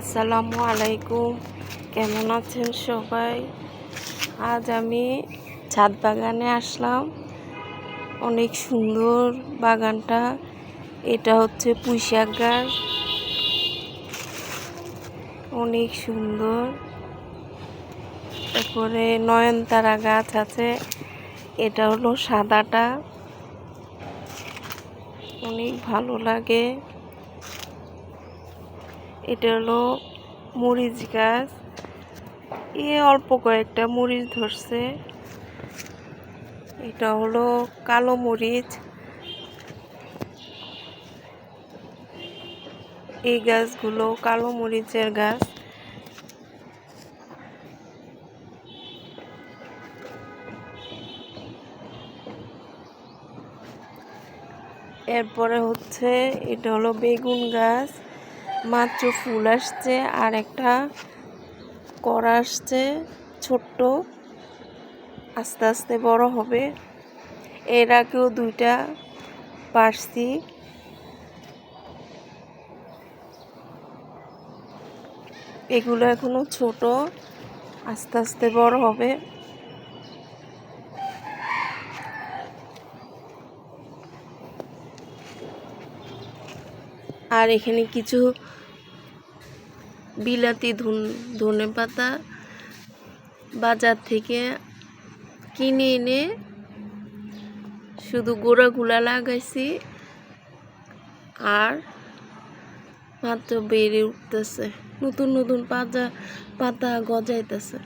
আসসালামু আলাইকুম, কেমন আছেন সবাই? আজ আমি ছাদ বাগানে আসলাম। অনেক সুন্দর বাগানটা। এটা হচ্ছে পুঁইশাক গাছ, অনেক সুন্দর। তারপরে নয়নতারা গাছ আছে, এটা হলো সাদাটা, অনেক ভালো লাগে। এটা হলো মরিচ গাছ, অল্প কয়েকটা মরিচ ধরছে। এটা হলো কালো মরিচ। এই গাছগুলো কালো মরিচের গাছ। এরপরে হচ্ছে এটা হলো বেগুন গাছ, মাত্র ফুল আসছে আর একটা করা আসছে, ছোট্ট, আস্তে আস্তে বড় হবে। এর আগেও দুইটা পারছি। এগুলো এখনো ছোট, আস্তে আস্তে বড় হবে। আর এখানে কিছু বিলাতি ধনে পাতা বাজার থেকে কিনে এনে শুধু গোড়াগুলা লাগাইছি, আর মাত্র বেড়ে উঠতেছে, নতুন নতুন পাতা গজাইতেছে।